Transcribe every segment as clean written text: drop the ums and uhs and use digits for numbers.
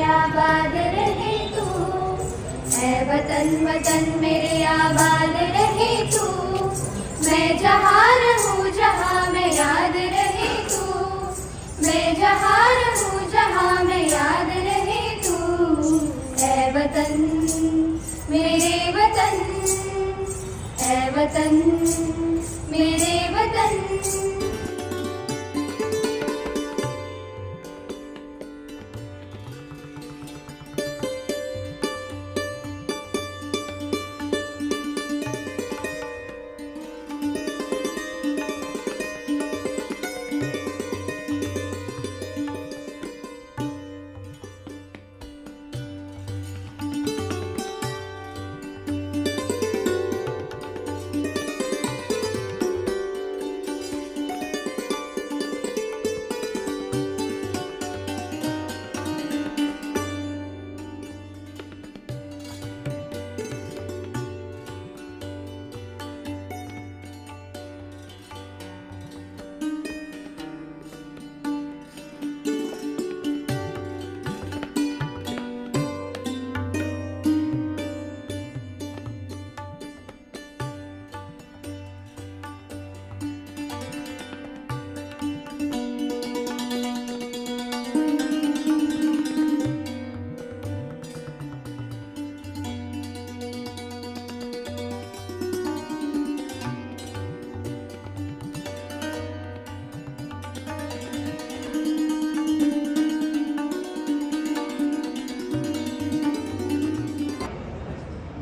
आबाद रहे तू, ऐ वतन वतन मेरे आबाद रहे तू। मैं जहाँ रहूँ जहाँ मैं याद रहे तू, मैं जहाँ रहूँ जहाँ मैं याद रहे तू। ऐ वतन मेरे वतन, ऐ वतन मेरे वतन।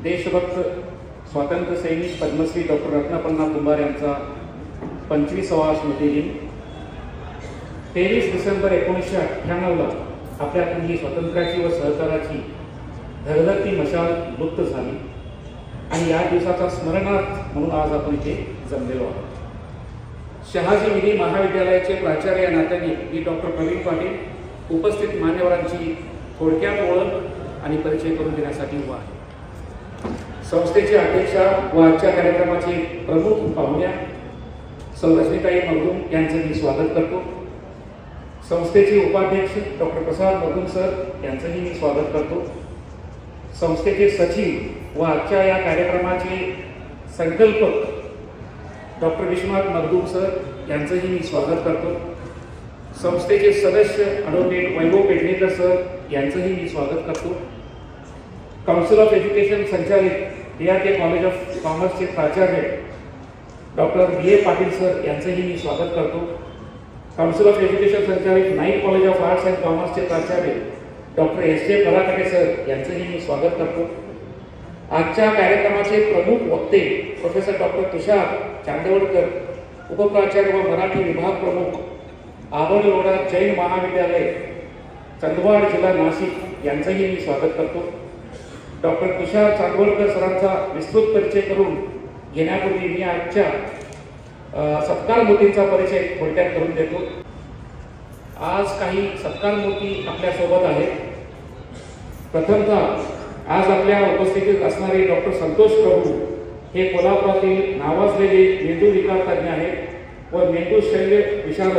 देशभक्त स्वातंत्र्य सैनिक पद्मश्री डॉक्टर रत्नापन्ना कुंभार यांचा 25वा स्मृतिदिन 23 डिसेंबर 1998ला आपल्यातली स्वातंत्र्याची व सहकाराची धगधगती मशाल लुप्त झाली आणि या दिवसाचा स्मरणार्थ म्हणून आज आपण इथे जमलेलो आहोत। शहाजी विधी महाविद्यालयाचे प्राचार्य या नात्याने मी डॉक्टर प्रवीण पाटील उपस्थित मान्यवरांची थोडक्यात ओळख आणि परिचय करून देण्यासाठी उभा आहे। संस्थेचे अध्यक्षा व आजच्या कार्यक्रमाचे प्रमुख पाहुण्या सौ रश्मिताई मगदूम यांचं मी स्वागत करतो। संस्थेचे उपाध्यक्ष डॉक्टर प्रसाद मगदूम सर यांचंही मी स्वागत करतो। संस्थेचे सचिव व आजच्या या कार्यक्रमाचे संकल्पक डॉक्टर विश्वनाथ मगदूम सर यांचंही मी स्वागत करतो। संस्थेचे सदस्य ॲडव्होकेट वैभव पेडणेकर सर यांचंही मी स्वागत करतो। काउन्सिल ऑफ एज्युकेशन संचालित DRK कॉलेज ऑफ कॉमर्सचे प्राचार्य डॉक्टर BA पाटील सर यांचंही मी स्वागत करतो। काउन्सिल ऑफ एज्युकेशन संचालित Naik college of arts and कॉमर्सचे प्राचार्य डॉक्टर SJ पराकटे सर यांचंही मी स्वागत करतो। आजच्या कार्यक्रमाचे प्रमुख वक्ते प्रोफेसर डॉक्टर तुषार चांदवडकर उपप्राचार्य व मराठी विभाग प्रमुख आबोलीवडा जैन महाविद्यालय चंदवाड जिल्हा नाशिक यांचंही मी स्वागत करतो। डॉक्टर तुषार चांदवडकर सरांचा विस्तृत परिचय करून घेण्यापूर्वी मी आजच्या सत्कार मूर्तींचा परिचय थोडक्यात करून देतो। आज काही सत्कार मूर्ती आपल्यासोबत आहेत. प्रथमतः आज आपल्या उपस्थितीत असणारे डॉक्टर संतोष प्रभू हे कोल्हापुरातील नावाजलेले मेंदू विकार तज्ञ आहेत व मेंदू शल्य विशारद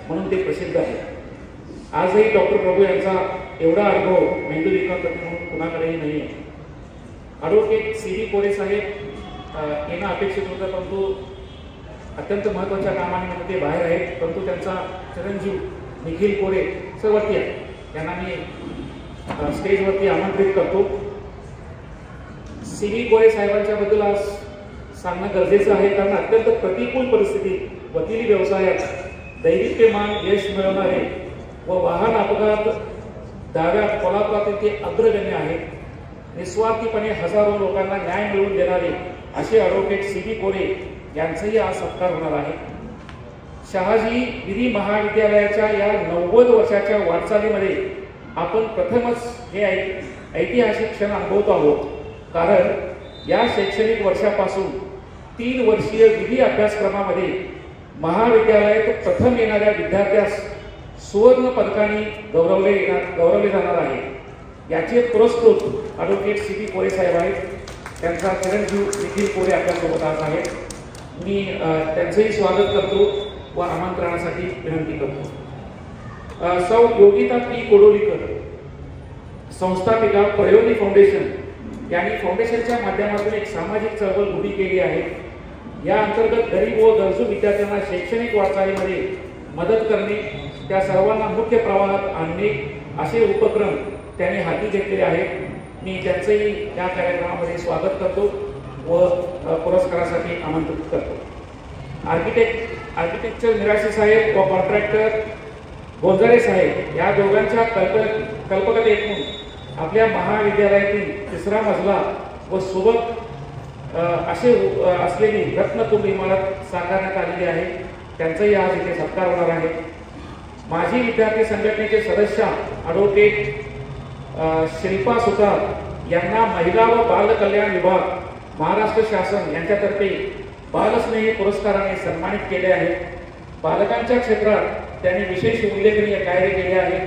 म्हणून ते प्रसिद्ध आहेत. आजही डॉक्टर प्रभू यांचा एवढा अनुभव मेंदू विकार तज्ञ म्हणून कुणाकडेही नाही आहे. ॲडव्होकेट सी.व्ही. कोरे साहेब येणं अपेक्षित होतं, परंतु अत्यंत महत्त्वाच्या कामानिमित्त ते बाहेर आहेत. परंतु त्यांचा चिरंजीव निखिल कोरे वरती आहे, त्यांना मी स्टेजवरती आमंत्रित करतो. सी.व्ही. कोरे साहेबांच्या बद्दल आज सांगणं गरजेचं आहे, कारण अत्यंत प्रतिकूल परिस्थितीत वकिली व्यवसायात दैदिप्यमान यश मिळवणारे व वाहन अपघात दाव्यात कोल्हापुरातील ते अग्रगण्य आहेत. निस्वार्थीपणे हजारो लोकांना न्याय मिळवून देणारे असे ॲडव्होकेट सी.व्ही. कोरे यांचाही आज सत्कार होणार आहे. शहाजी विधी महाविद्यालयाच्या या 90 वर्षाच्या वाटचालीमध्ये आपण प्रथमच हे ऐतिहासिक क्षण अनुभवतो आहोत, कारण या शैक्षणिक वर्षापासून 3 वर्षीय विधी अभ्यासक्रमामध्ये महाविद्यालयात प्रथम येणाऱ्या विद्यार्थ्यास सुवर्ण पदकाने गौरवले जाणार आहे. याचे पुरस्कृत ॲडव्होकेट सी.व्ही. कोरे साहेब आहेत. त्यांचा चिरंजीव निखिल कोरे आपल्यासोबत आज आहे. मी त्यांचंही स्वागत करतो व आमंत्रणासाठी विनंती करतो. सौ योगिता पी. कोडोलीकर, संस्थापिका प्रयोगी फाउंडेशन, यांनी फाउंडेशनच्या माध्यमातून एक सामाजिक चळवळ उभी केली आहे. या अंतर्गत गरीब व गरजू विद्यार्थ्यांना शैक्षणिक वाटचालीमध्ये मदत करणे, त्या सर्वांना मुख्य प्रवाहात आणणे असे उपक्रम त्यांनी हाती घेतलेले आहेत. मी त्यांचंही या कार्यक्रमामध्ये स्वागत करतो व पुरस्कारासाठी आमंत्रित करतो. आर्किटेक्चर मिराशी साहेब व कॉन्ट्रॅक्टर गोंजारे साहेब या दोघांच्या कल्पकतेतून आपल्या महाविद्यालयातील 3रा मजला व सोबत असे असलेली रत्नतुंब इमारत साकारण्यात आलेली आहे. त्यांचाही आज इथे सत्कार होणार आहे. माजी विद्यार्थी संघटनेचे सदस्य ॲडव्होकेट शिल्पा सुतार यांना महिला व बाल कल्याण विभाग महाराष्ट्र शासन यांच्यातर्फे बालस्नेही पुरस्काराने सन्मानित केले आहे. बालकांच्या क्षेत्रात त्यांनी विशेष उल्लेखनीय कार्य केले आहे.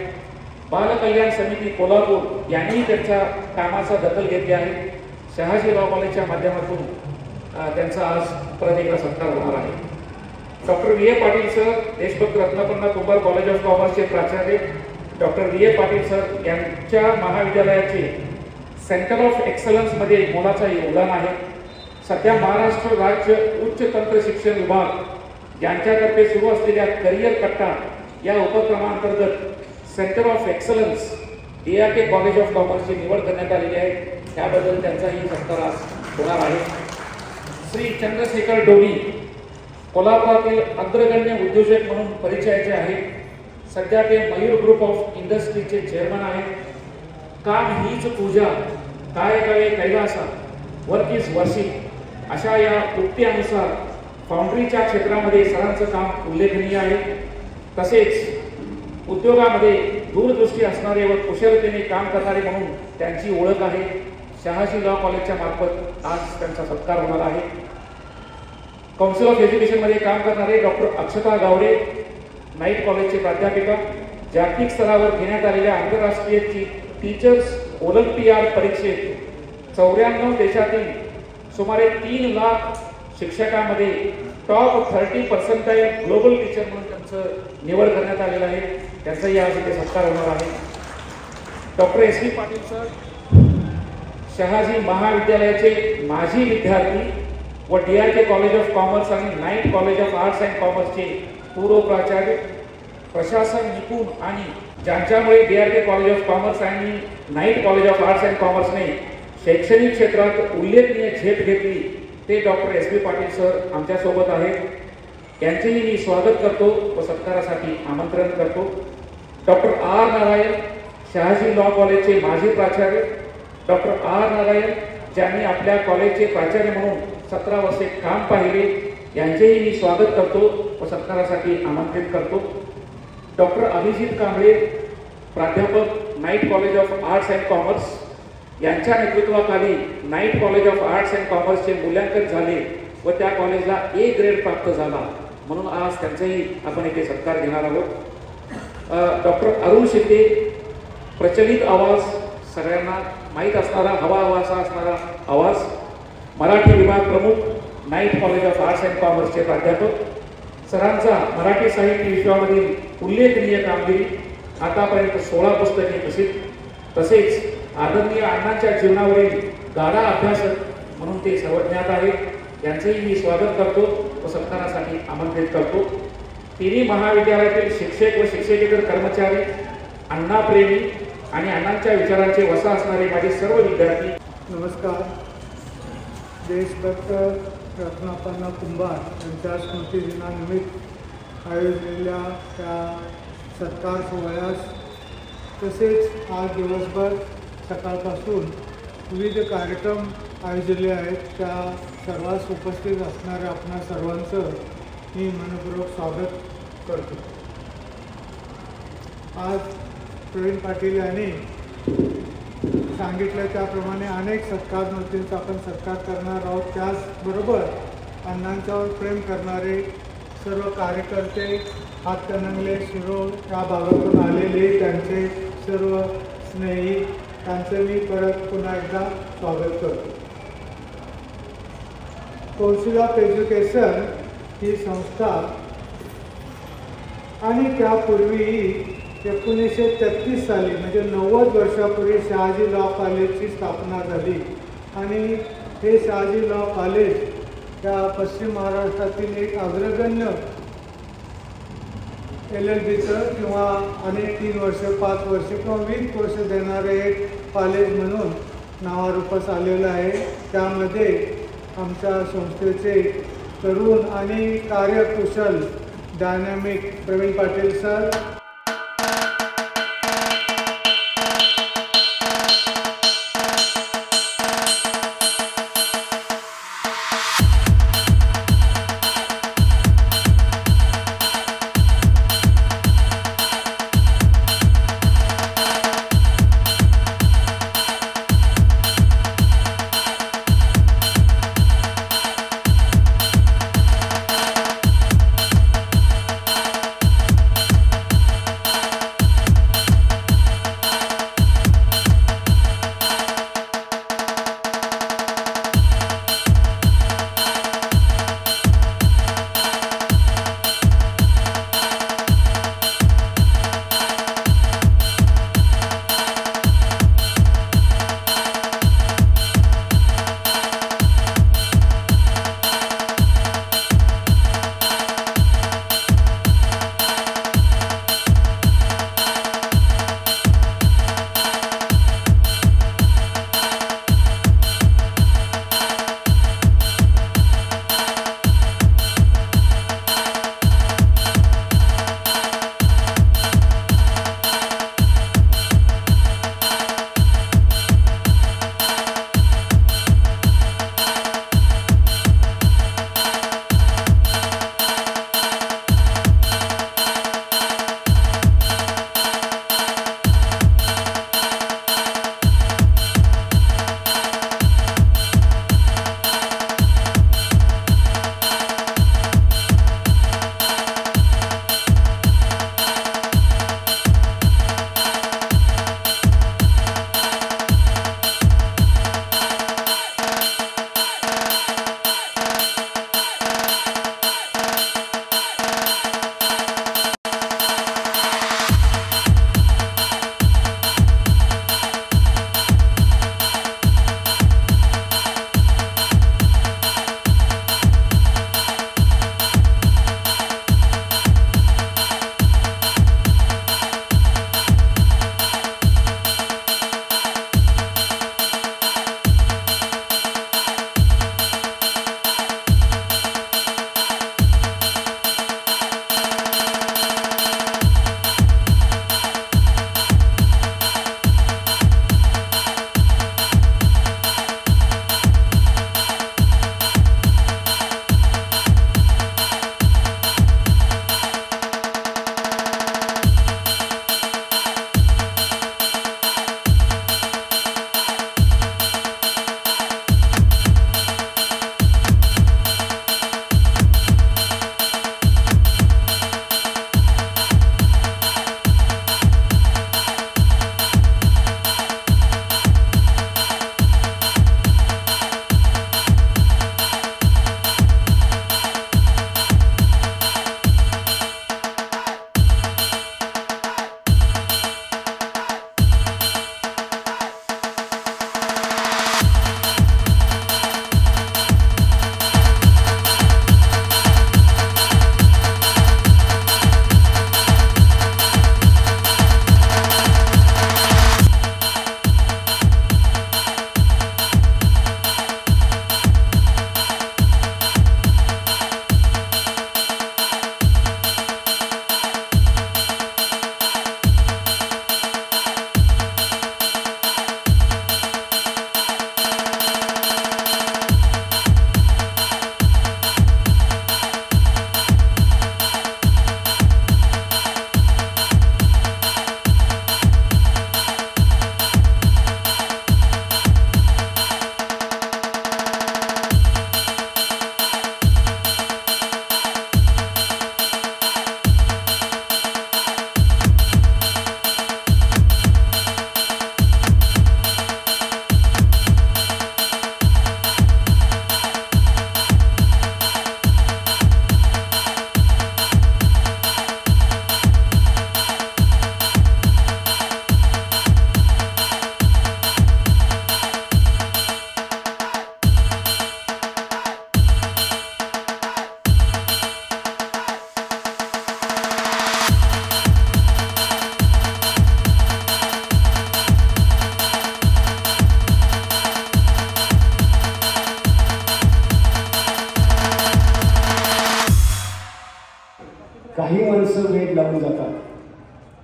बाल कल्याण समिती कोल्हापूर यांनीही त्यांच्या कामाचा दखल घेतली आहे. शहाजी लॉ कॉलेजच्या माध्यमातून त्यांचा आज परत एकदा सत्कार होणार आहे. डॉक्टर व्ही.ए. पाटील सर, देशभक्त रत्नपन्ना कुंभार कॉलेज ऑफ कॉमर्सचे प्राचार्य डॉक्टर व्ही.ए. पाटील सर यांच्या महाविद्यालयाचे सेंटर ऑफ एक्सलन्समध्ये मोलाचं योगदान आहे. सध्या महाराष्ट्र राज्य उच्च तंत्र शिक्षण विभाग यांच्यातर्फे सुरू असलेल्या करिअर कट्टा या उपक्रमांतर्गत centre of excellence DRK college of कॉमर्सची निवड करण्यात आलेली आहे. त्याबद्दल त्यांचाही सत्कार आज होणार आहे. श्री चंद्रशेखर डोली कोल्हापुरातील अग्रगण्य उद्योजक म्हणून परिचयाचे आहेत. सध्या ते मयूर ग्रुप ऑफ इंडस्ट्रीचे चेअरमन आहेत. काम हीच पूजा, काय कळे कैलासा, वर्क इज वर्शिप अशा या उक्तीनुसार फाउंड्रीच्या क्षेत्रामध्ये सरांचं काम उल्लेखनीय आहे. तसेच उद्योगामध्ये दूरदृष्टी असणारे व कुशलतेने काम करणारे म्हणून त्यांची ओळख आहे. शहाजी लॉ कॉलेजच्या मार्फत आज त्यांचा सत्कार होणार आहे. काउन्सिल ऑफ एज्युकेशनमध्ये काम करणारे डॉक्टर अक्षता गावडे, नाईट कॉलेजचे प्राध्यापिका, जागतिक स्तरावर घेण्यात आलेल्या आंतरराष्ट्रीय टीचर्स ओलिम्पियाड परीक्षेत 94 देशातील सुमारे 3 लाख शिक्षकांमध्ये टॉप 30% ग्लोबल टीचर म्हणून त्यांचं निवड करण्यात आलेलं आहे. त्यांचाही आज इथे सत्कार होणार आहे. Doctor S.V. Patil sir, Shahaji महाविद्यालयाचे माजी विद्यार्थी व DRK कॉलेज ऑफ कॉमर्स आणि night college of arts and कॉमर्सचे पूर्व प्राचार्य, प्रशासन निपुण आणि ज्यांच्यामुळे DRK कॉलेज ऑफ कॉमर्स आणि night college of arts and कॉमर्सने शैक्षणिक क्षेत्रात उल्लेखनीय झेप घेतली ते डॉक्टर S.V. पाटील सर आमच्यासोबत आहेत. यांचेही मी स्वागत करतो व सत्कारासाठी आमंत्रण करतो. Doctor R. Narayan, Shahaji law कॉलेजचे माजी प्राचार्य, डॉक्टर R. नारायण ज्यांनी आपल्या कॉलेजचे प्राचार्य म्हणून 17 वर्षे काम पाहिले, यांचेही मी स्वागत करतो व सत्कारासाठी आमंत्रित करतो. डॉक्टर अभिजित कांबळे, प्राध्यापक, night college of arts and commerce यांच्या नेतृत्वाखाली night college of arts and कॉमर्सचे मूल्यांकन झाले व त्या कॉलेजला A ग्रेड प्राप्त झाला, म्हणून आज त्यांचाही आपण इथे सत्कार घेणार आहोत. डॉक्टर अरुण शिंदे, प्रचलित आवाज, सगळ्यांना माहीत असणारा हवा हवासा असणारा आवाज, मराठी विभाग प्रमुख, night college of arts and कॉमर्सचे प्राध्यापक. सरांचा मराठी साहित्य विश्वामधील उल्लेखनीय कामगिरी, आतापर्यंत 16 पुस्तके प्रसिद्ध, तसेच आदरणीय अण्णांच्या जीवनावरील गाढा अभ्यासक म्हणून ते सर्वज्ञात आहेत. यांचंही मी स्वागत करतो व सत्कारासाठी आमंत्रित करतो. तिन्ही महाविद्यालयातील शिक्षक व शिक्षकेतर कर्मचारी, अण्णाप्रेमी आणि अण्णांच्या विचारांचे वसा असणारे माझे सर्व विद्यार्थी. नमस्कार. देशभक्त रत्नापन्ना कुंभार यांच्या स्मृतिदिनानिमित्त आयोजलेल्या त्या सत्कार सोहळ्यास, तसेच आज दिवसभर सकाळपासून विविध कार्यक्रम आयोजले आहेत, त्या सर्वांस उपस्थित असणाऱ्या आपणा सर्वांचं मी मनपूर्वक स्वागत करतो. आज प्रवीण पाटील यांनी सांगितलं त्याप्रमाणे अनेक सत्कार मूर्तींचा आपण सत्कार करणार आहोत. त्याचबरोबर अण्णांच्यावर प्रेम करणारे सर्व कार्यकर्ते, हातकणंगले, शिरोळ या भागातून आलेले त्यांचे सर्व स्नेही, त्यांचं मी परत पुन्हा एकदा स्वागत करतो. कौन्सिल ऑफ एज्युकेशन ही संस्था आणि त्यापूर्वीही 1933 साली म्हणजे 90 वर्षापूर्वी शहाजी लॉ कॉलेजची स्थापना झाली आणि हे शहाजी लॉ कॉलेज त्या पश्चिम महाराष्ट्रातील एक अग्रगण्य LLBचं किंवा अनेक 3 वर्ष, 5 वर्ष किंवा 20 वर्ष देणारे एक कॉलेज म्हणून नावारूपास आलेलं आहे. त्यामध्ये आमच्या संस्थेचे तरुण आणि कार्यकुशल डायनॅमिक प्रवीण पाटील सर,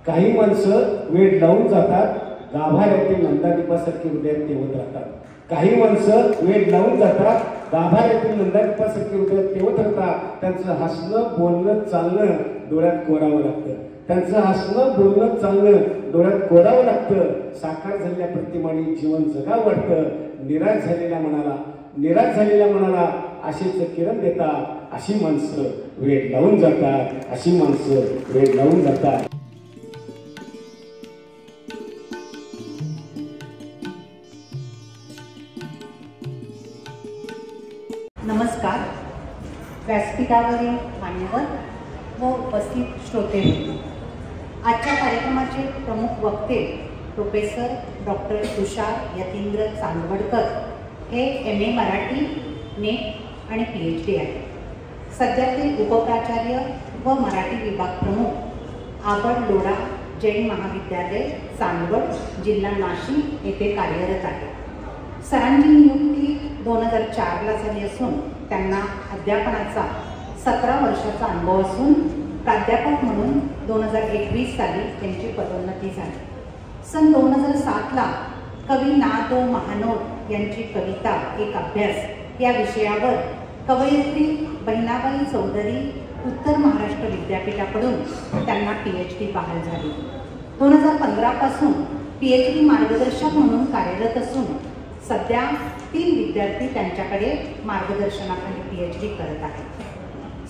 काही माणसं वेळ लावून जातात, गाभाऱ्यातील नंदादीपासारखी हृदयात तेवत राहतात. काही माणसं वेळ लावून जातात, गाभाऱ्यातील नंदादीपासारखी हृदयात तेवत राहतात. त्यांचं हसणं बोलणं चालणं डोळ्यात कोरावं लागतं. त्यांचं हसणं बोलणं चालणं डोळ्यात कोरावं लागतं. साकार झालेल्या प्रतिमाने जीवन जगावं वाटतं. निराश झालेल्या मनाला आशेचं किरण देतात. अशी माणसं वेळ लावून जातात. अशी माणसं वेळ लावून जातात. नमस्कार. व्यासपीठावरील मान्यवर व उपस्थित श्रोते, आजच्या कार्यक्रमाचे प्रमुख वक्ते प्रोफेसर डॉक्टर तुषार यतींद्र चांदवडकर हे MA मराठी, नेट आणि PhD आहे. सध्या ते उपप्राचार्य व मराठी विभाग प्रमुख आबड लोढा जैन महाविद्यालय चांदवड, जिल्हा नाशिक येथे कार्यरत आहे. सरांची नियुक्ती 2004ला झाली असून त्यांना अध्यापनाचा 17 वर्षाचा अनुभव असून प्राध्यापक म्हणून 2021 साली त्यांची पदोन्नती झाली. सन 2007ला कवी ना.दो. महानोर यांची कविता एक अभ्यास या विषयावर कवयित्री बहिणाबाई चौधरी उत्तर महाराष्ट्र विद्यापीठाकडून त्यांना PhD बहाल झाली. 2015 पासून PhD मार्गदर्शक म्हणून कार्यरत असून सध्या 3 विद्यार्थी त्यांच्याकडे मार्गदर्शनाखाली PhD करत आहेत.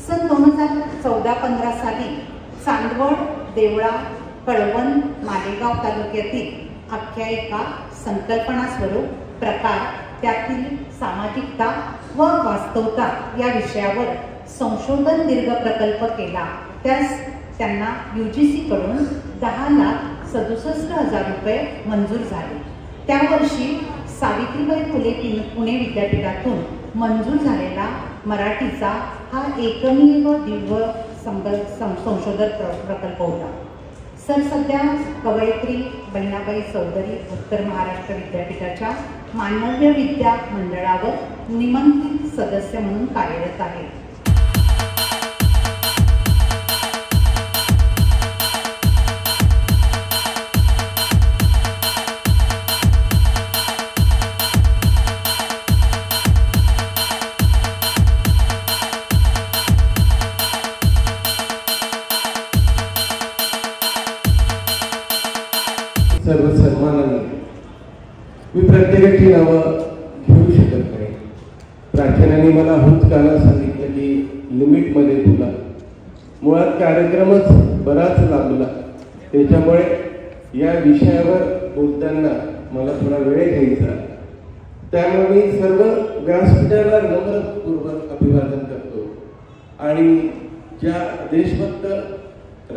सन 2014-15 साली चांदवड, देवळा, कळवण, मालेगाव तालुक्यातील आख्यायिका, संकल्पना स्वरूप, प्रकार, त्यातील सामाजिकता व वास्तवता या विषयावर संशोधन दीर्घ प्रकल्प केला. त्यास त्यांना UGC कडून 10,67,000 रुपये मंजूर झाले. त्या वर्षी सावित्रीबाई फुले पुणे विद्यापीठातून मंजूर झालेला मराठीचा हा एकमेव दिव्य संशोधन प्रकल्प होता. सर सध्या कवयित्री बहिणाबाई चौधरी उत्तर महाराष्ट्र विद्यापीठाच्या मानव्य विद्या मंडळावर निमंत्रित सदस्य म्हणून कार्यरत आहेत. सर्व सन्मानाने मी प्रत्येकाची नावं घेऊ शकत नाही. प्राचार्यांनी मला हुंचकाला सांगितलं की लिमिटमध्ये बोला. मुळात कार्यक्रमच बराच लांबला, त्याच्यामुळे या विषयावर बोलताना मला थोडा वेळ घ्यायचा. त्यामुळे मी सर्व व्यासपीठाला नम्रपूर्वक अभिवादन करतो आणि ज्या देशभक्त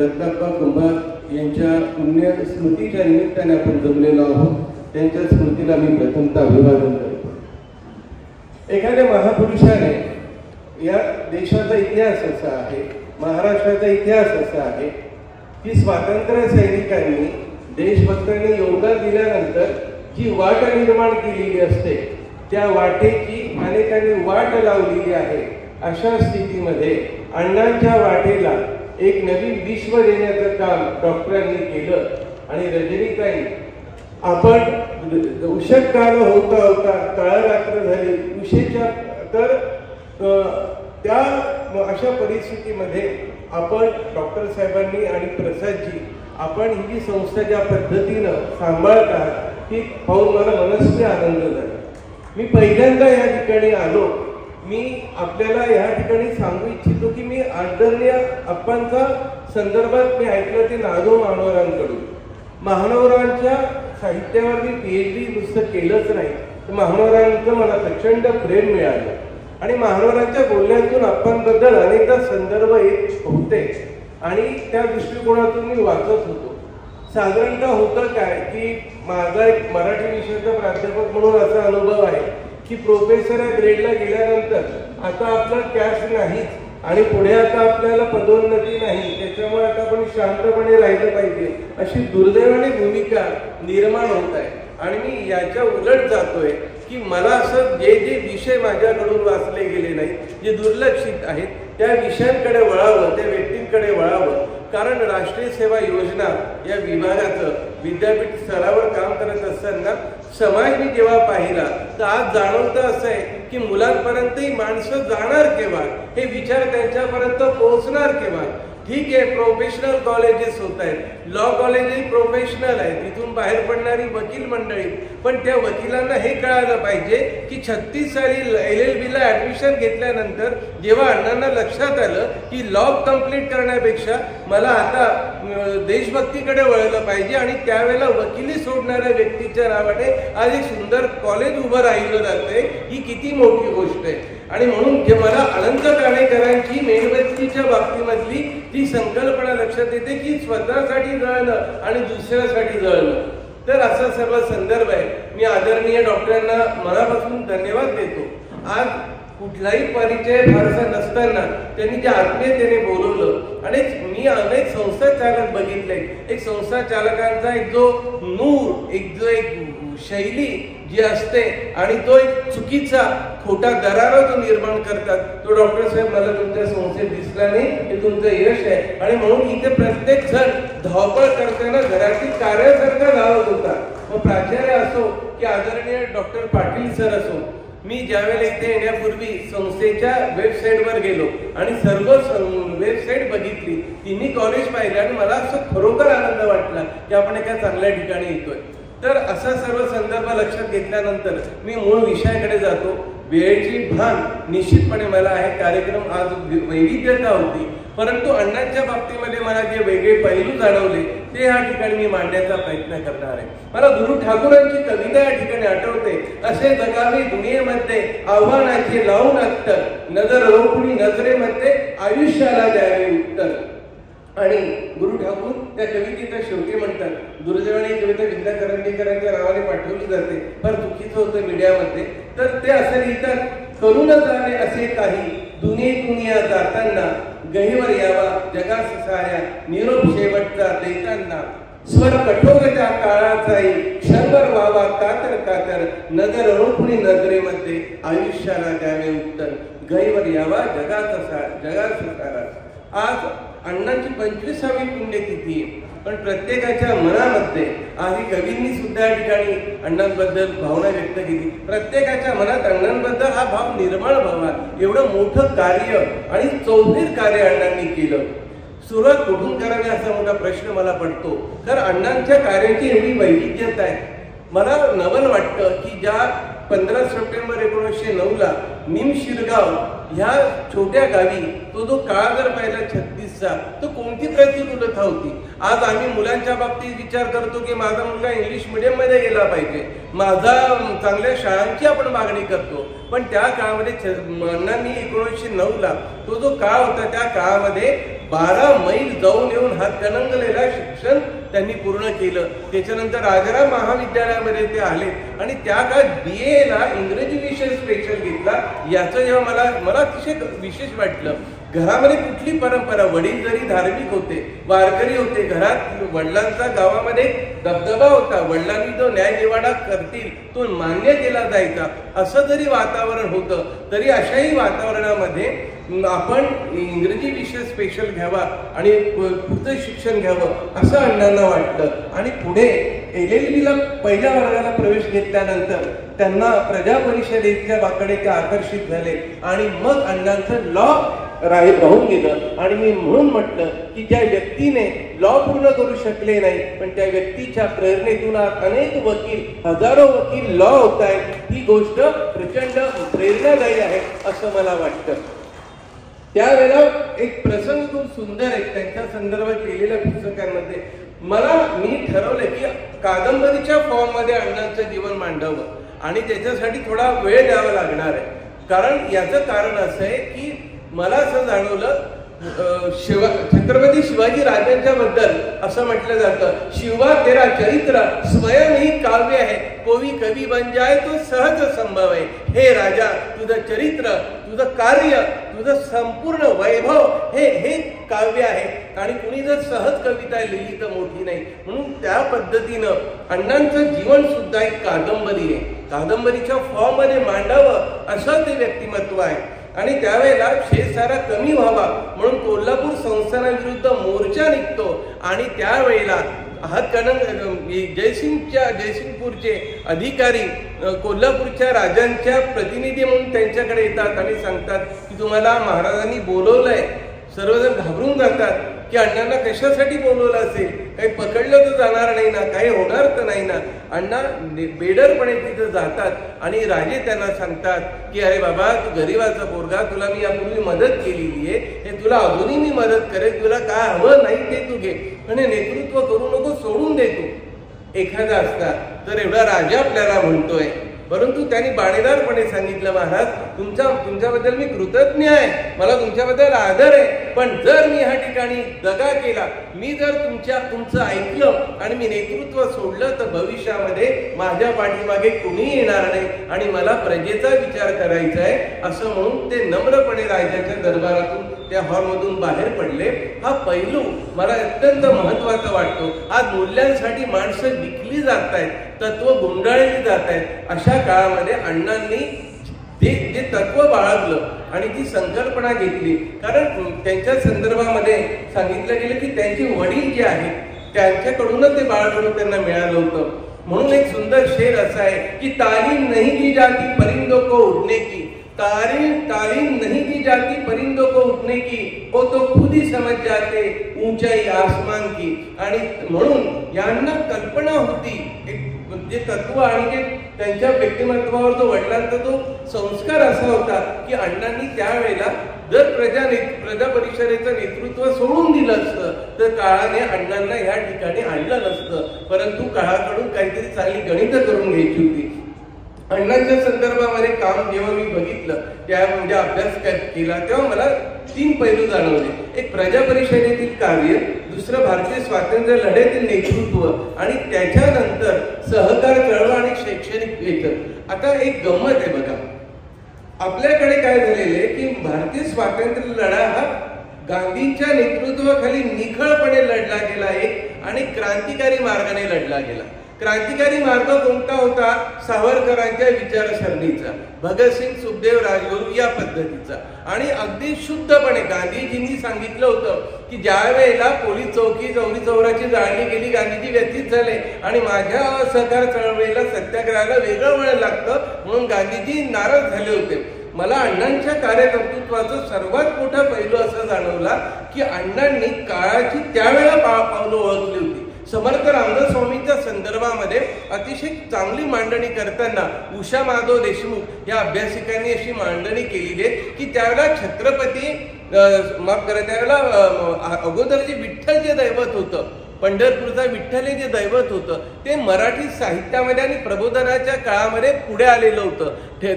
रत्नाप्पा कुंभार यांच्या पुण्य स्मृतीच्या निमित्ताने आपण जमलेलो आहोत, त्यांच्या स्मृतीला मी प्रथमतः अभिवादन करतो. एखाद्या महापुरुषाने या देशाचा इतिहास असा आहे, महाराष्ट्राचा इतिहास असा आहे की स्वातंत्र्य सैनिकांनी, देशभक्तांनी योगदान दिल्यानंतर जी वाट निर्माण केलेली असते त्या वाटेची अनेकांनी वाट लावलेली आहे. अशा स्थितीमध्ये अण्णांच्या वाटेला एक नवीन विश्व देण्याचं काम डॉक्टरांनी केलं आणि रजनीताई, आपण उशीर काल होता होता काळरात्र झाली उशीच्या, तर त्या अशा परिस्थितीमध्ये आपण डॉक्टर साहेबांनी आणि प्रसादजी, आपण ही जी संस्था ज्या पद्धतीनं सांभाळत आहात ती पाहून मला मनस्वी आनंद झाला. मी पहिल्यांदा या ठिकाणी आलो. मी आपल्याला या ठिकाणी सांगू इच्छितो की मी आदरणीय अप्पांचा संदर्भात मी ऐकलं ते ना.दो. महानोरांकडून. महानोरांच्या साहित्यावर मी PhD नुसतं केलंच नाही, तर महानोरांचं मला प्रचंड प्रेम मिळालं आणि महानोरांच्या बोलण्यातून अप्पांबद्दल अनेकदा संदर्भ येत होते आणि त्या दृष्टिकोनातून मी वाचत होतो. साधारणतः होतं काय की माझा एक मराठी विषयाचा प्राध्यापक म्हणून असा अनुभव आहे की प्रोफेसर या ग्रेडला गेल्यानंतर आता आपला कॅश नाहीच आणि पुढे आता आपल्याला पदोन्नती नाही, त्याच्यामुळे आता आपण शांतपणे राहिलं पाहिजे अशी दुर्दैवाने भूमिका निर्माण होत आहे. आणि मी याच्या उलट जातोय की मला असं जे जे विषय माझ्याकडून वाचले गेले नाहीत, जे दुर्लक्षित आहेत त्या विषयांकडे वळावं, त्या व्यक्तींकडे वळावं कारण राष्ट्रीय सेवा योजना या विभागाचं विद्यापीठ स्तरावर काम करत असताना समाज मी जेव्हा पाहिला तर आज जाणवतं असं आहे की मुलांपर्यंत ही माणसं जाणार केव्हा, हे विचार त्यांच्यापर्यंत पोहोचणार केव्हा. ठीक आहे, प्रोफेशनल कॉलेजेस होत आहेत, लॉ कॉलेजही प्रोफेशनल आहे, तिथून बाहेर पडणारी वकील मंडळी, पण त्या वकिलांना हे कळालं पाहिजे की 36 साली LLBला ऍडमिशन घेतल्यानंतर जेव्हा अण्णांना लक्षात आलं की लॉ कम्प्लीट करण्यापेक्षा मला आता देशभक्तीकडे वळलं पाहिजे आणि त्यावेळेला वकिली सोडणाऱ्या व्यक्तीच्या नावाने आज एक सुंदर कॉलेज उभं राहिलं जातंय, ही किती मोठी गोष्ट आहे. आणि म्हणून जे मला अनंत काणेकरांची मेणबत्तीच्या बाबतीमधली ती संकल्पना लक्षात येते की स्वतःसाठी जळणं आणि दुसऱ्यासाठी जळणं. तर असा सर्व संदर्भ आहे. मी आदरणीय डॉक्टरांना मनापासून धन्यवाद देतो. आज कुठलाही परिचय फारसा नसताना त्यांनी त्या आत्मीयतेने बोलवलं आणि मी अनेक संस्था चालक बघितले. एक संस्था चालकांचा एक जो नूर, एक शैली जी असते आणि तो एक चुकीचा खोटा दरारा तो निर्माण करतात, तो डॉक्टर साहेब मला तुमच्या संस्थेत दिसला नाही, हे तुमचं यश आहे. आणि म्हणून इथे प्रत्येक जण धावपळ करताना घरातील कार्यासारखा धावत होता. मग प्राचार्य असो की आदरणीय डॉक्टर पाटील सर असो, मी ज्यावेळेला इथे येण्यापूर्वी संस्थेच्या वेबसाईटवर गेलो आणि सर्व वेबसाईट बघितली, तिन्ही कॉलेज पाहिले आणि मला असं खरोखर आनंद वाटला की आपण एका चांगल्या ठिकाणी येतोय. तर असा सर्व संदर्भ लक्षात घेतल्यानंतर मी मूळ विषयाकडे जातो. वेळेची भान निश्चितपणे मला आहे. कार्यक्रम आज वैविध्यता होती, परंतु अण्णांच्या बाबतीमध्ये मला जे वेगळे पैलू जाणवले ते या ठिकाणी मी मांडण्याचा प्रयत्न करणार आहे. मला गुरु ठाकूरांची कविता या ठिकाणी आठवते. असे जगावे दुनियेमध्ये आव्हानाचे लावून अत्तर, नजर रोखुनी नजरेमध्ये आयुष्याला द्यावे उत्तर. आणि गुरु ठाकूर त्या कवितेच्या शेवटी म्हणतात, दुर्दैवाने ही कविता विद्या करंदीकरांच्या नावाने पाठवली जाते, फार चुकीचं होतं मीडियामध्ये. तर ते असे लिहितात, करून जाणे असे काही दुनिया जाताना, गहिवर यावा जगास साऱ्या निरोप शेवटचा देताना, स्वर कठोर त्या काळाचाही क्षणभर व्हावा कातर कातर, नजर रोखुनी नजरेमध्ये आयुष्याला द्यावे उत्तर, गहिवर यावा जगास सारा. आज अण्णांची 25वी पुण्यतिथी आहे, पण प्रत्येकाच्या मनामध्ये आधी कवींनी सुद्धा या ठिकाणी अण्णांबद्दल भावना व्यक्त केली. प्रत्येकाच्या मनात अण्णांबद्दल हा भाव निर्माण व्हावा, एवढं मोठं कार्य आणि चौफेर कार्य अण्णांनी केलं. सुरुवात कुठून करावी असा मोठा प्रश्न मला पडतो. तर अण्णांच्या कार्याची एवढी वैविध्यता आहे. मला नवल वाटतं की ज्या 15 सप्टेंबर 1909ला निमशिरगाव ह्या छोट्या गावी तो जो काळ जर पाहिला 36चा, तो कोणती प्रतिकूलता होती. आज आम्ही मुलांच्या बाबतीत विचार करतो की माझा मुलगा इंग्लिश मीडियम मध्ये गेला पाहिजे, माझा चांगल्या शाळांची आपण मागणी करतो. पण त्या काळामध्ये अण्णांनी 1909ला तो जो काळ होता त्या काळामध्ये 12 मैल जाऊन येऊन हा तनंगलेला शिक्षण त्यांनी पूर्ण केलं. त्याच्यानंतर राजाराम महाविद्यालयामध्ये ते आले आणि त्या काळात BA ला इंग्रजी विषय स्पेशल घेतला. याचं जेव्हा मला अतिशय विशेष वाटलं. घरामध्ये कुठली परंपरा, वडील जरी धार्मिक होते, वारकरी होते, घरात वडिलांचा गावामध्ये दबदबा होता, वडिलांनी जो न्यायनिवाडा करतील तो मान्य केला जायचा, असं जरी वातावरण होतं, तरी अशाही वातावरणामध्ये आपण इंग्रजी विषय स्पेशल घ्यावा आणि पुढचं शिक्षण घ्यावं असं अण्णांना वाटलं. आणि पुढे LLBला पहिल्या वर्गाला प्रवेश घेतल्यानंतर त्यांना प्रजा परिषदेच्या बाकडे ते आकर्षित झाले आणि मग अण्णांचं लॉ राहून गेलं. आणि मी म्हणून म्हटलं की ज्या व्यक्तीने लॉ पूर्ण करू शकले नाही, पण त्या व्यक्तीच्या प्रेरणेतून अनेक वकील, हजारो वकील लॉ होत आहेत, ही गोष्ट प्रचंड प्रेरणादायी आहे असं मला वाटतं. त्यावेळेला एक प्रसंग खूप सुंदर आहे त्यांच्या संदर्भात लिहिलेल्या पुस्तकांमध्ये. मी ठरवलं की कादंबरीच्या फॉर्म मध्ये अण्णांचं जीवन मांडावं आणि त्याच्यासाठी थोडा वेळ द्यावा लागणार आहे. कारण याचं कारण असं आहे की मला असं जाणवलं, छत्रपती शिवाजी राजांच्या बद्दल असं म्हटलं जातं, शिवा तेरा चरित्र स्वयं ही काव्य आहे, कोवी कवी बन जाय तो सहज संभव आहे. हे राजा, तुझं चरित्र, तुझं कार्य, तुझं संपूर्ण वैभव हे काव्य आहे आणि कुणी जर सहज कविता लिहिली तर मोठी नाही. म्हणून त्या पद्धतीनं अण्णांचं जीवन सुद्धा एक कादंबरी आहे. कादंबरीच्या फॉर्म मध्ये मांडावं असं ते व्यक्तिमत्व आहे. आणि त्यावेळेला शेतसारा कमी व्हावा म्हणून कोल्हापूर संस्थानाविरुद्ध मोर्चा निघतो आणि त्यावेळेला जयसिंगपूरचे अधिकारी कोल्हापूरच्या राजांच्या प्रतिनिधी म्हणून त्यांच्याकडे येतात आणि सांगतात की तुम्हाला महाराजांनी बोलवलंय. सर्वजण घाबरून जातात की अण्णांना कशासाठी बोलवलं असेल, काही पकडलं तर जाणार नाही ना, काही होणार तर नाही ना. अण्णा बेडरपणे तिथं जातात आणि राजे त्यांना सांगतात की अरे बाबा तू गरीबाचा पोरगा, तुला मी यापूर्वी मदत केलेली आहे, हे तुला अजूनही मी मदत करेन, तुला काय हवं नाही ते तू घे, पण हे नेतृत्व करू नको, सोडून दे तू. एखादा असता तर एवढा राजा आपल्याला म्हणतोय, परंतु त्यांनी बाणेदारपणे सांगितलं महाराज तुमच्याबद्दल मी कृतज्ञ आहे, मला तुमच्याबद्दल आदर आहे, पण जर मी ह्या ठिकाणी दगा केला, मी जर तुमचं ऐकलं आणि मी नेतृत्व सोडलं तर भविष्यामध्ये माझ्या पाठीमागे कुणीही येणार नाही आणि मला प्रजेचा विचार करायचा आहे असं म्हणून ते नम्रपणे राजाच्या दरबारातून त्या हॉलमधून बाहेर पडले. हा पैलू मला अत्यंत महत्वाचा वाटतो. आज मूल्यांसाठी माणसं विकली जात आहेत, तत्व गुंडाळली जात आहेत. अशा काळामध्ये अण्णांनी जे तत्व बाळगलं आणि ती संकल्पना घेतली, कारण त्यांच्या संदर्भामध्ये सांगितलं गेलं की त्यांचे वडील जे आहेत त्यांच्याकडूनच ते बाळगणूक त्यांना मिळालं होतं. म्हणून एक सुंदर शेर असा आहे की तालीम नहीं दी जाती परिंदों को उड़ने की, तालीम नहीं दी जाती परिंदों को उठने की, वो तो खुद ही समझ जाते ऊंचाई आसमान की. आणि म्हणून यांना कल्पना होती एक जे तत्व आणि जे त्यांच्या व्यक्तिमत्वावर जो वडिलांचा जो संस्कार असा होता की अण्णांनी त्यावेळेला जर प्रजा परिषदेचं नेतृत्व सोडून दिलं असतं तर काळाने अण्णांना या ठिकाणी आणलं नसतं. परंतु काळाकडून काहीतरी चांगली गणितं करून घ्यायची होती. अण्णांच्या संदर्भामध्ये काम जेव्हा मी बघितलं त्या म्हणजे अभ्यास केला तेव्हा मला 3 पैलू जाणवले. एक प्रजा परिषदेतील कार्य, दुसरं भारतीय स्वातंत्र्य लढ्यातील नेतृत्व आणि त्याच्यानंतर सहकार चळवळ आणि शैक्षणिक वेतन. आता एक गंमत आहे बघा, आपल्याकडे काय झालेलं आहे की भारतीय स्वातंत्र्य लढा हा गांधींच्या नेतृत्वाखाली निखळपणे लढला गेला एक आणि क्रांतिकारी मार्गाने लढला गेला. क्रांतिकारी मार्ग कोणता होता? सावरकरांच्या विचारसरणीचा, भगतसिंग सुखदेव राजगुरू या पद्धतीचा. आणि अगदी शुद्धपणे गांधीजींनी सांगितलं होतं की ज्या वेळेला पोलीस चौकी चौरी चौराची जाळणी केली, गांधीजी व्यथित झाले आणि माझ्या असहकार चळवळीला सत्याग्रहाला वेगळं वळण लागतं म्हणून गांधीजी नाराज झाले होते. मला अण्णांच्या कार्यकर्तृत्वाचा सर्वात मोठा पैलू असा जाणवला की अण्णांनी काळाची त्यावेळेला पावलं ओळखली होती. समर्थ रामदास स्वामींच्या संदर्भामध्ये अतिशय चांगली मांडणी करताना उषा माधव देशमुख या अभ्यासिकांनी अशी मांडणी केलेली आहे की त्यावेळेला छत्रपती माफ करा त्यावेळेला अगोदर जे विठ्ठल जे दैवत होतं, पंढरपूरचा विठ्ठल हे जे दैवत होतं ते मराठी साहित्यामध्ये आणि प्रबोधनाच्या काळामध्ये पुढे आलेलं होतं.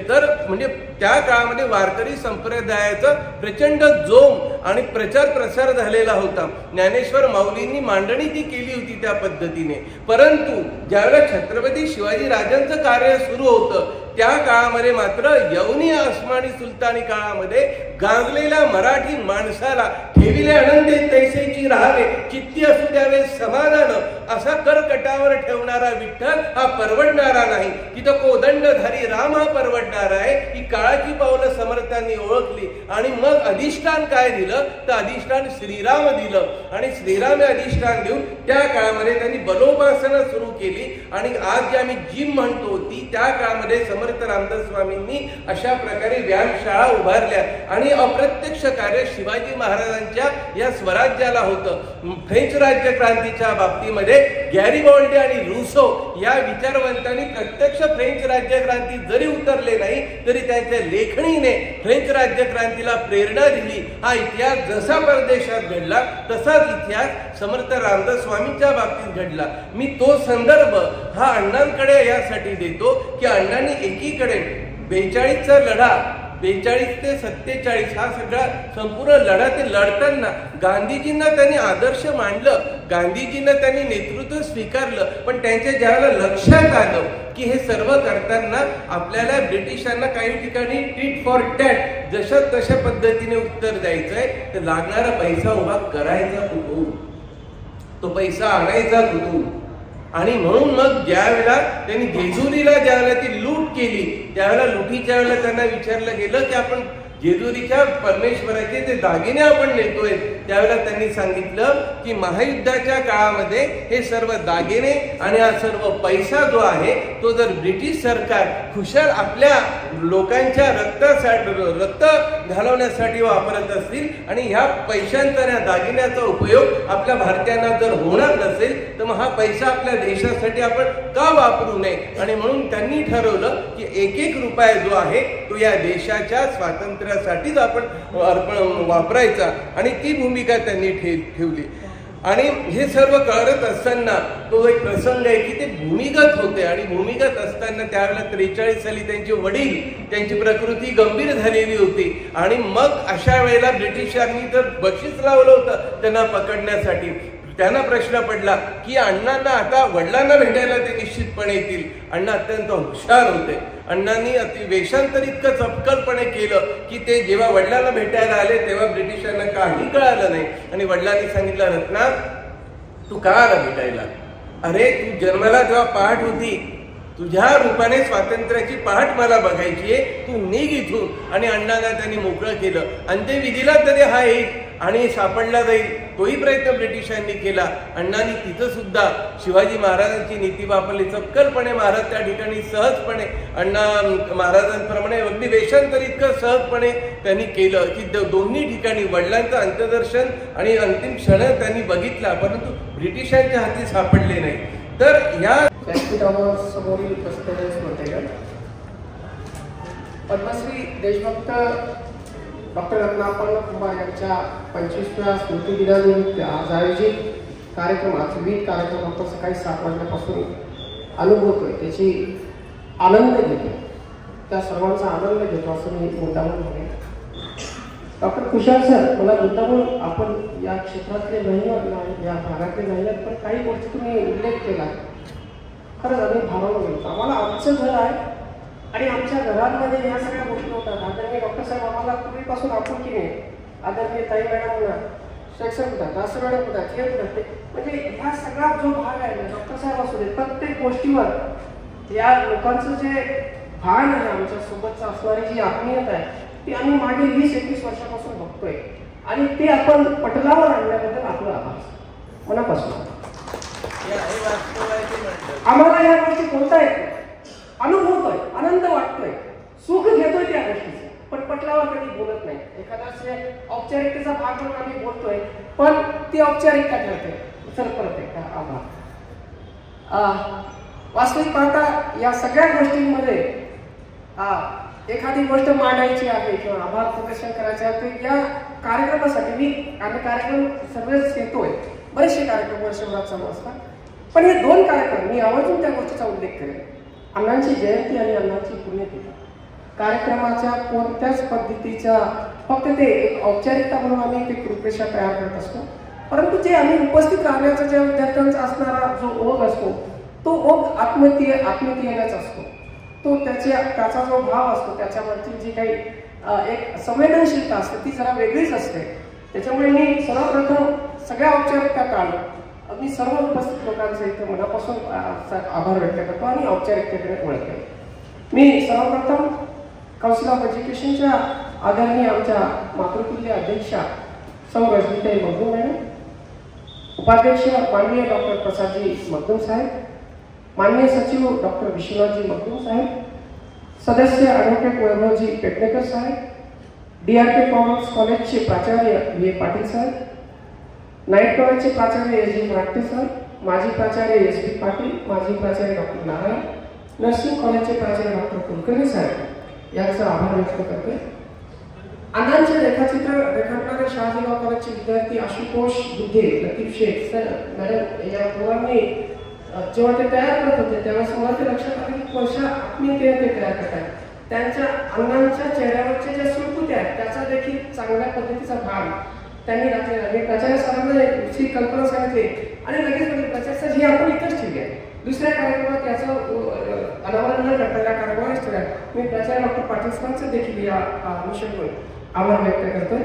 तर म्हणजे त्या काळामध्ये वारकरी संप्रदायाचा प्रचंड जोम आणि प्रचार प्रसार झालेला होता. ज्ञानेश्वर माऊलींनी मांडणी ती केली होती त्या पद्धतीने. परंतु ज्यावेळेला छत्रपती शिवाजी राजांचं कार्य सुरू होतं त्या काळामध्ये मात्र यवनी आसमानी सुलतानी काळामध्ये गांगलेल्या मराठी माणसाला ठेविले आनंदे तैसेची राहावे, चित्ती असू द्यावे समाधान असा करकटावर ठेवणारा विठ्ठल हा परवडणारा नाही. तिथं कोदंडधारी राम हा परवडणारा आहे. ही काळाची पावलं समर्थांनी ओळखली आणि मग अधिष्ठान काय दिलं तर अधिष्ठान श्रीराम दिलं आणि श्रीराम अधिष्ठान देऊन त्या काळामध्ये त्यांनी बलोपासना सुरू केली. आणि आज जे आम्ही जिम म्हणतो ती त्या काळामध्ये समर्थ रामदास स्वामींनी अशा प्रकारे व्यायामशाळा उभारल्या आणि अप्रत्यक्ष कार्य शिवाजी महाराजांच्या या स्वराज्याला होतं. फ्रेंच राज्य क्रांतीच्या बाबतीमध्ये गॅरिबॉल्डी आणि रूसो या विचारवंतांनी प्रत्यक्ष फ्रेंच राज्य क्रांतीत जरी उतरले नाही तरी त्यांच्या लेखणीने फ्रेंच राज्य क्रांतीला प्रेरणा दिली. हा इतिहास जसा परदेशात घडला तसाच इतिहास समर्थ रामदास स्वामींच्या बाबतीत घडला. मी तो संदर्भ हा अण्णांकडे यासाठी देतो की अण्णांनी एकीकडे 42चा लढा 42 ते 47 हा सगळा संपूर्ण लढा ते लढताना गांधीजींना त्यांनी आदर्श मांडलं, गांधीजींना त्यांनी नेतृत्व स्वीकारलं. पण त्यांच्या ज्यावेळेला लक्षात आलं की हे सर्व करताना आपल्याला ब्रिटिशांना काही ठिकाणी टीट फॉर टॅट जशा तशा पद्धतीने उत्तर द्यायचंय तर लागणारा पैसा उभा करायचा कुठून, तो पैसा आणायचा कुठून. आणि म्हणून मग ज्या वेळेला त्यांनी जेजुरीला ज्यावेळेला ती लूट केली त्यावेळेला लुटीच्या वेळेला त्यांना विचारलं गेलं की आपण जेजुरीच्या परमेश्वराचे जे दागिने आपण नेतोय त्यावेळेला त्यांनी सांगितलं की महायुद्धाच्या काळामध्ये हे सर्व दागिने आणि हा सर्व पैसा जो आहे तो जर ब्रिटिश सरकार खुशाल आपल्या लोकांच्या रक्त घालवण्यासाठी वापरत असतील आणि ह्या पैशांचा या दागिन्याचा उपयोग आपल्या भारतीयांना जर होणार नसेल तर मग हा पैसा आपल्या देशासाठी आपण का वापरू नये. आणि म्हणून त्यांनी ठरवलं की एक एक रुपया जो आहे तो या देशाच्या स्वातंत्र्यासाठीच आपण वापरायचा आणि ती भूमिका त्यांनी ठेवली. आणि हे सर्व करत असताना तो एक प्रसंग आहे की ते भूमिगत होते आणि भूमिगत असताना त्यावेळेला 43 साली त्यांचे वडील त्यांची प्रकृती गंभीर झालेली होती आणि मग अशा वेळेला ब्रिटिशांनी तर बक्षीस लावलं होतं त्यांना पकडण्यासाठी. त्यांना प्रश्न पडला की अण्णांना आता वडिलांना भेटायला ते निश्चितपणे येतील. अण्णा अत्यंत हुशार होते. अण्णांनी वेषांतर इतकं चपकलपणे केलं की ते जेव्हा वडिलांना भेटायला आले तेव्हा ब्रिटिशांना काही कळालं नाही आणि वडिलांनी सांगितलं रत्ना तू का आला भेटायला. अरे तू जन्माला जेव्हा पहाट होती तुझ्या रूपाने स्वातंत्र्याची पहाट मला बघायची आहे. तू निघ इथून. आणि अण्णांना त्यांनी मोकळं केलं. अंत्यविधीला तरी हा येईल आणि सापडला जाईल तोही प्रयत्न ब्रिटिशांनी केला. अण्णांनी तिथं सुद्धा शिवाजी महाराजांची नीती वापरली. चपकलपणे महाराज त्या ठिकाणी सहजपणे अण्णा महाराजांप्रमाणे अगदी वेषांतर इतकं सहजपणे त्यांनी केलं की दोन्ही ठिकाणी वडिलांचं अंत्यदर्शन आणि अंतिम क्षण त्यांनी बघितला परंतु ब्रिटिशांच्या हाती सापडले नाही. तर या समोरील प्रस्ताव पद्मश्री देशभक्त डॉक्टर रत्नापन्न कुंभार यांच्या 25व्या स्मृतिदिनानिमित्त आज आयोजित कार्यक्रमात विविध कार्यक्रम आपण सकाळी 7 वाजल्यापासून अनुभवतोय त्याची आनंद घेतो. त्या सर्वांचा आनंद घेतो असं मी मुद्दामून म्हणेन. डॉक्टर कुशाल सर मला मुद्दामून आपण या क्षेत्रातले नाही या भागातले नाही आहेत पण काही गोष्टी तुम्ही उल्लेख केला खरंच आम्ही भारावून गेलो. आम्हाला आमचं घर आहे आणि आमच्या घरांमध्ये ह्या सगळ्या गोष्टी होतात. आदरणीय डॉक्टर साहेब आम्हाला पूर्वीपासून आपण की नाही आदरणीय ताई मॅडम होणार शिक्षक होतात दास मॅडम होतात हे होतात म्हणजे ह्या सगळा जो भाग आहे डॉक्टर साहेब असू दे प्रत्येक गोष्टीवर या लोकांचं जे भान आहे आमच्या सोबतचं असणारी जी आत्मीयता आहे ती आम्ही मागे 20-21 वर्षापासून बघतोय आणि ते आपण पटलावर आणल्याबद्दल आपलं आभार मनापासून. आम्हाला या गोष्टी बोलता येत अनुभवतोय आनंद वाटतोय सुख घेतोय त्या गोष्टीचं पण पटलावर कधी बोलत नाही. एखादा औपचारिकतेचा भाग म्हणून आम्ही बोलतोय पण ती औपचारिकता ठरते. चल परत एकदा आभार. वास्तविक पाहता या सगळ्या गोष्टींमध्ये एखादी गोष्ट मांडायची आहे किंवा आभार प्रदर्शन करायचे आहे तर या कार्यक्रमासाठी आम्ही कार्यक्रम सर्वच घेतोय. बरेचसे कार्यक्रम वर्षभरात चालू असतात पण हे 2 कार्यक्रम मी आवर्जून त्या गोष्टीचा उल्लेख करेन. अण्णांची जयंती आणि अण्णांची पुण्यतिथी कार्यक्रमाच्या कोणत्याच पद्धतीच्या फक्त ते एक औपचारिकता म्हणून आम्ही ते रूपरेषा तयार करत असतो परंतु जे आम्ही उपस्थित राहण्याचा ज्या विद्यार्थ्यांचा असणारा जो ओघ असतो तो ओघ आत्मीयतेचाच असतो. तो त्याचा जो भाव असतो त्याच्यावरची जी काही एक संवेदनशीलता असते ती जरा वेगळीच असते. त्याच्यामुळे मी सर्वप्रथम सगळ्या औपचारिकता टाळलं. मी सर्व उपस्थित लोकांचा इथं मनापासून आभार व्यक्त करतो आणि औपचारिकतेकडे वळतो. मी सर्वप्रथम काउन्सिल ऑफ एज्युकेशनच्या आदरणीय आमच्या मातृतुल्य अध्यक्षा सौ रजनीताई मगदूम मॅडम, उपाध्यक्ष माननीय डॉक्टर प्रसादजी मगदूम साहेब, माननीय सचिव डॉक्टर विश्वनाथजी मगदूम साहेब, सदस्य ॲडव्होकेट वैभवजी पेटणेकर साहेब, DRK कॉमर्स कॉलेजचे प्राचार्य V.A. पाटील साहेब, नाईट कॉलेजचे प्राचार्य S.G. मराठे सर, माजी प्राचार्य S.B. पाटील, माजी प्राचार्य डॉक्टर नारायण, नर्सिंग कॉलेजचे प्राचार्य डॉक्टर कुलकर्णी साहेब यांचा आभार व्यक्त करते. अण्णांचे रेखाचित्र रेखाटणारे शहाजीराव कॉलेजचे विद्यार्थी आशुतोष बुद्धे, लतीफ शेख सर मॅडम या मुलांनी जेव्हा ते तयार करत होते त्यावेळेस मला ते लक्षात आले की वर्षा आत्मीयतेने ते तयार करतात. त्यांच्या अण्णांच्या चेहऱ्यावरचे जे सुरकुत्या आहेत त्याचा देखील चांगल्या पद्धतीचा भाग त्यांनी घातलेला. मी प्राचार्य सरांना दुसरी कल्पना सांगितली आणि लगेच म्हणजे प्राचार्य सर ही आपण इथंच ठेवली आहे. दुसऱ्या कार्यक्रमात याचं अनावरण न करता या कार्यक्रमानेच ठेवल्या. मी प्राचार्य डॉक्टर पाटील सरांचं देखील या अनुषंगाने आभार व्यक्त करतोय.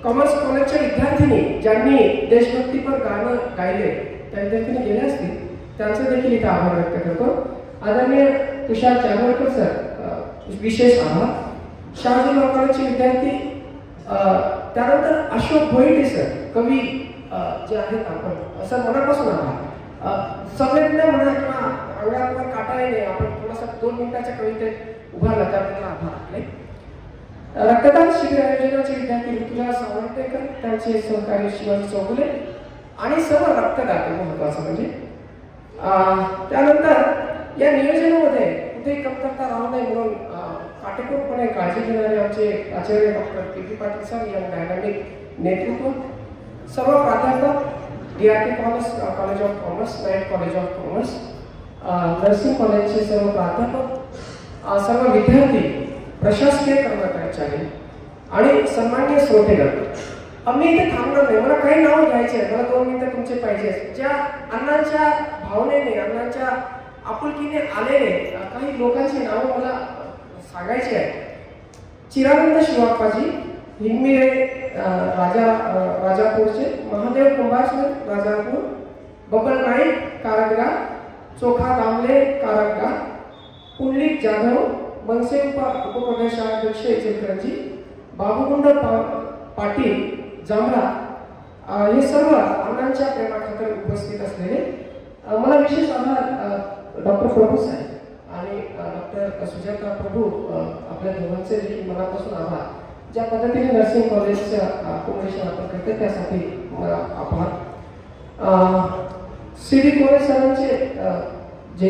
कॉमर्स कॉलेजच्या विद्यार्थिनी ज्यांनी देशभक्तीपर गाणं गायले त्या विद्यार्थ्यांनी गेले असतील त्यांचं देखील इथं आभार व्यक्त करतो. आदरणीय तुषार जागवळकर सर विशेष आभार. शहाजी लॉ कॉलेजचे विद्यार्थी, त्यानंतर अशोक भोईटे सर, कवी जे आहेत आपण सर मनापासून आभार. सगळ्यांना म्हणा किंवा अंगावर काटा येणे, आपण थोडासा 2 मिनिटाच्या कवितेत उभारला त्याबद्दल आभार आपले. रक्तदान शिबिर आयोजनाचे विद्यार्थी ऋतुजा सावंतेकर, त्यांचे सहकारी शिवाजी चौगुले आणि सर्व रक्तदाते महत्वाचं म्हणजे. त्यानंतर या नियोजनामध्ये कुठेही कमतरता राहू नये म्हणून काटेकोरपणे काळजी घेणारे आमचे आचार्य डॉक्टर पी पाटील सर या डायनामिक नेतृत्व, सर्व प्राध्यापक, DRK college of commerce, night college of commerce, nursing कॉलेजचे सर्व प्राध्यापक, सर्व विद्यार्थी, प्रशासकीय कर्मचारी आणि सन्माननीय श्रोतेगण. मी इथे थांबणार नाही, मला काही नाव घ्यायचे आहे, मला 2 मिनिटं तुमचे पाहिजे. ज्या अण्णांच्या भावनेने, अण्णांच्या आपुलकीने आलेले काही लोकांची नावं मला सांगायची आहे. चिरानंद शिवाप्पाजी हिंगमिरे राजापूरचे, महादेव कुंभारसर राजापूर, बबन नाईक कारंगा, चोखा दामले कारंगा, पुंडलिक जाधव मनसे उपप्रदेशाध्यक्ष इचलकरंजी, बाबुगुंड पाटील जांभळा, हे सर्व अण्णांच्या प्रेमाखातर उपस्थित असलेले. मला विशेष आभार डॉक्टर प्रभू साहेब आणि डॉक्टर सुजाता प्रभू, आपल्या दोघांचे देखील मनापासून आभार. ज्या पद्धतीने नर्सिंग कॉलेजचं अकोमोडेशन आपण करते त्यासाठी मला आभार. CD कोरे सरांचे, जे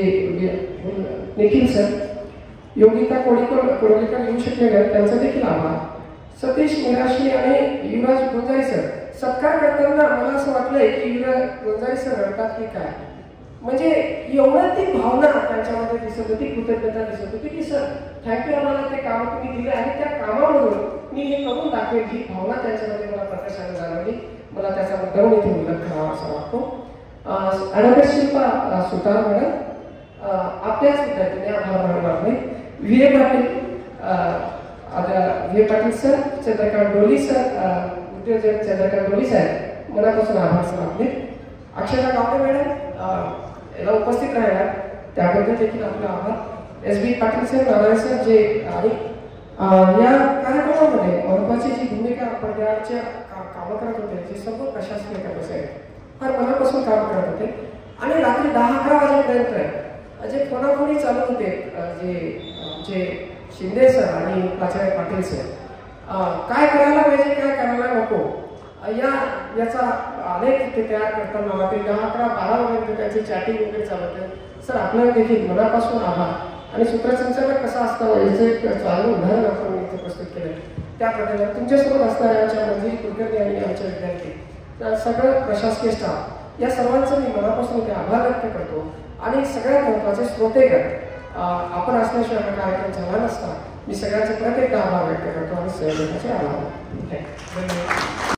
निखिल सर, योगिता कोडीकर येऊ शकले नाही त्यांचा देखील आभार. सतीश निराशी आणि युवराज गुंजाई सर, सत्कार करताना मला असं वाटलंय की युवराज गुंजाई सर रडतात की काय, म्हणजे एवढं ती भावना त्यांच्यामध्ये दिसत होती, कृतज्ञता दिसत होती की सर थँक्यू, आम्हाला ते काम तुम्ही दिले आणि त्या कामामधून मी हे करून दाखवेल, ही भावना त्यांच्यामध्ये मला प्रकर्षाने जाणवली. मला त्याच्याबद्दल इथे उल्लेख करावा असा वाटतो. ॲडव्होकेट शिल्पा सुतार मॅडम, आपल्याच विद्यार्थ्यांनी आभार मानणार नाही. व्ही पाटील सर, चंद्रकांत डोली सर, उद्योजक चंद्रकांत डोली साहेब, मनापासून आभार सर आपले. अक्षता गावडे मॅडम याला उपस्थित राहिला त्याबद्दल देखील आपला आभार. SB Patil sir, Narayan sir, जे आणि या कार्यक्रमामध्ये महत्वाची जी भूमिका पडद्यावरच्या कामं करत होते, जे सर्व प्रशासकीय कर्मचारी फार मनापासून काम करत होते आणि रात्री 10-11 वाजेपर्यंत जे फोनाफोनी चालू होते, जे शिंदे सर आणि प्राचार्य पाटील सर, काय करायला पाहिजे काय करायला नको याचा अनेक ते तयार करताना रात्री 10-11-12 वाजेपर्यंत त्याची चॅटिंग वगैरे चालू होते. सर आपल्याला देखील मनापासून आभार. आणि सूत्रसंचालक कसा असतो याचं एक चांगलं उदाहरण आपण इथे प्रस्तुत केलं. त्याप्रकारे तुमच्यासोबत असणाऱ्या आमच्या मंजिरी कुलकर्णी आणि आमच्या विद्यार्थी, सगळं प्रशासकीय स्टाफ, या सर्वांचा मी मनापासून इथे आभार व्यक्त करतो. आणि सगळ्यात महत्त्वाचे श्रोतेगण, आपण असल्याशिवाय हा कार्यक्रम झाला नसता. मी सगळ्यांचे परत एकदा आभार व्यक्त करतो आणि सहयोगाचे आभार. धन्यवाद.